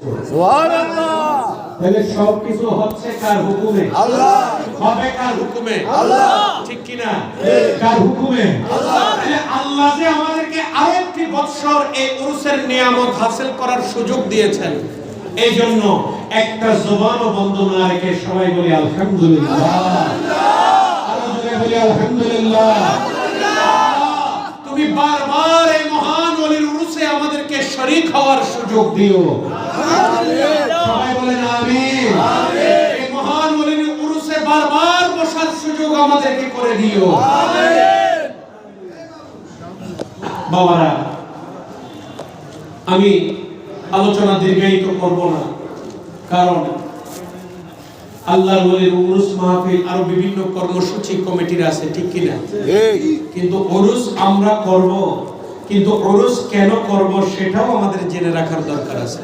সুবহানাল্লাহ। তাহলে সবকিছু হচ্ছে কার হুকুমে? আল্লাহ। হবে কার হুকুমে? আল্লাহ। ঠিক কি না? কার হুকুমে? আল্লাহ। তাহলে আল্লাহ যে আমাদেরকে আরেকটি বৎসর এই উরুসের নিয়ামত হাসিল করার সুযোগ দিয়েছেন, এই জন্য একটা জবানও বন্ধ না রেখে সবাই বলি আলহামদুলিল্লাহ। আরো জোরে বলি আলহামদুলিল্লাহ। তুমি বারবার এই মহান ওলির উরুসে আমাদেরকে শরীক হওয়ার সুযোগ দিও। সবাই বলেন আমিন। এই মহান ওলির উরুসে বারবার বসার সুযোগ আমাদেরকে করে দিও। বাবারা, আমি আলোচনা দীর্ঘায়িত করব না, কারণ আল্লাহর ওলির উরুস মাহফিল আরো বিভিন্ন কর্মসূচি কমিটির আছে, ঠিক কি না? কিন্তু উরুস আমরা করব, কিন্তু উরুস কেন করব সেটাও আমাদের জেনে রাখার দরকার আছে,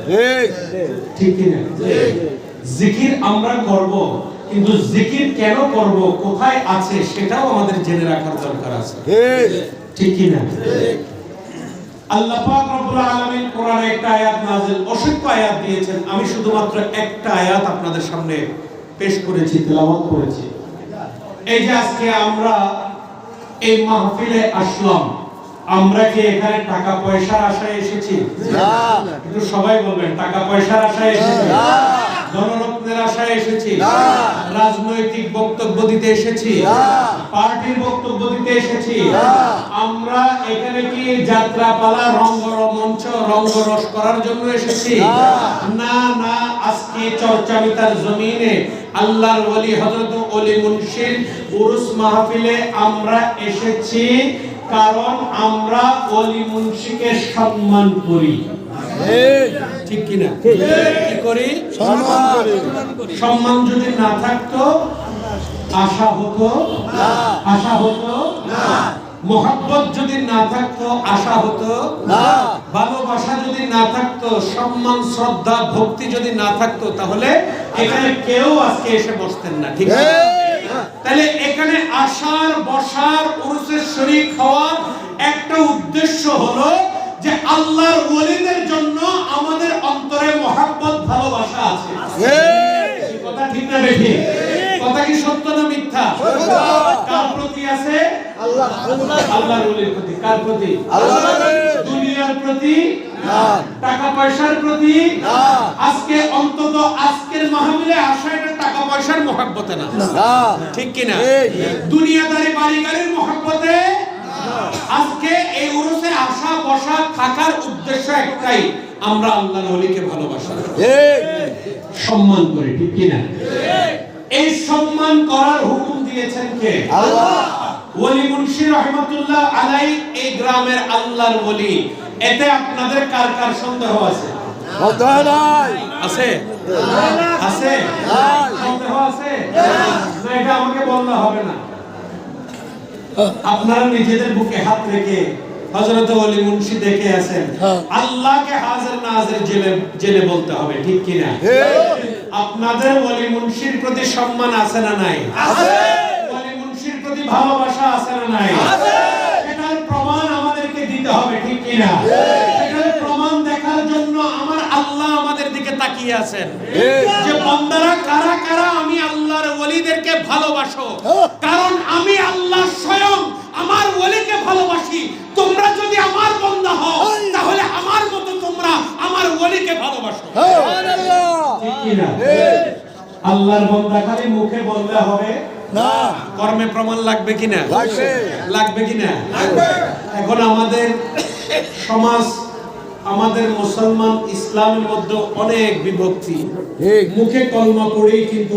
ঠিক কি না? জিকির আমরা করব, কিন্তু জিকির কেন করব, কোথায় আছে সেটাও আমাদের জেনে রাখার দরকার আছে, ঠিক কি না? আল্লাহ পাক রব্বুল আলামিন কোরআনে একটা আয়াত নাযিল, অসংখ্য আয়াত দিয়েছেন, আমি শুধুমাত্র একটা আয়াত আপনাদের সামনে পেশ করেছি, তেলাওয়াত করেছি। এই যে আজকে আমরা এই মাহফিলে আসলাম, আমরা কি এখানে টাকা পয়সার আশায় এসেছি? না। একটু সবাই বলবেন, টাকা পয়সার আশায় এসেছি? না। ধনরত্নের আশায় এসেছি? না। রাজনৈতিক বক্তব্য দিতে এসেছি? না। পার্টির বক্তব্য দিতে এসেছি? না। আমরা এখানে কি যাত্রাপালা, রঙ্গমঞ্চ, রঙ্গরস করার জন্য এসেছি? না না, আজকে চর্চামিতার জমিনে আল্লাহর ওলি হযরত ওলি মুন্সির উরুস মাহফিলে আমরা এসেছি কারণ আমরা ওলি মুন্সিকে সম্মান করি, ঠিক কি না? কি করি? সম্মান করি। সম্মান যদি না থাকতো আশা হতো না, আশা হতো না। মোহাব্বত যদি না থাকতো আশা হতো না, ভালোবাসা যদি না থাকতো, সম্মান শ্রদ্ধা ভক্তি যদি না থাকতো, তাহলে এখানে কেউ আজকে এসে বসতেন না, ঠিক আছে? তাহলে এখানে আসার, বসার, উরুসের শরীক হওয়ার একটা উদ্দেশ্য হলো যে আল্লাহর ওলিদের জন্য আমাদের অন্তরে মোহাব্বত ভালোবাসা আছে। কথা ঠিক না বেঠিক? কথা কি সত্য না মিথ্যা? কার প্রতি আছে? আল্লাহর ওলির প্রতি। কার প্রতি? দুনিয়ার প্রতি না, টাকা পয়সার প্রতি না। আজকে অন্তত আজকের মাহফিলে আসা এটা টাকা পয়সার মোহাব্বতে না, ঠিক কি না? দুনিয়াদারি বাড়ি গাড়ির মোহাব্বতে আজকে এই উরুসে আসা, বসা, থাকার উদ্দেশ্য একটাই, আমরা আল্লাহর ওলিকে ভালোবাসি, সম্মান করি, ঠিক কি না? এই সম্মান করার হুকুম দিয়েছেন কে? আল্লাহ। ওলি মুন্সি রহমাতুল্লাহ আলাইহি এই গ্রামের আল্লাহর ওলি, এতে আপনাদের কার কার সন্দেহ আছে? আছে? আছে? সন্দেহ আছে? না, এটা আমাকে বলতে হবে না, আপনারা নিজেদের বুকে হাত রেখে হযরত ওলি মুন্সি দেখে আছেন, আল্লাহকে হাজির নাজির জেনে বলতে হবে, ঠিক কি না? আপনাদের ওলি মুন্সির প্রতি সম্মান আছে না নাই? আছে। ওলি মুন্সির প্রতি ভালোবাসা আছে না নাই? আছে। এটার প্রমাণ আমাদেরকে দিতে হবে, ঠিক কি না? এটার প্রমাণ দেখার জন্য আমার আল্লাহ আমাদের দিকে তাকিয়ে আছেন যে বান্দারা কারা কারা আমি আল্লাহর ওলিদেরকে ভালোবাসো, কারণ আমি আল্লাহ স্বয়ং আমার ওলিকে ভালোবাসি। তোমরা যদি আমার বান্দা হও তাহলে আমার মতো তোমরা আমার ওলিকে ভালোবাসো, ঠিক কি না? আল্লাহর বান্দা খালি মুখে বললে হবে না, কর্মে প্রমাণ লাগবে কিনা? লাগবে কিনা? এখন আমাদের সমাজ, আমাদের মুসলমান ইসলামের মধ্যে অনেক বিভক্তি, মুখে কলমা পড়েই কিন্তু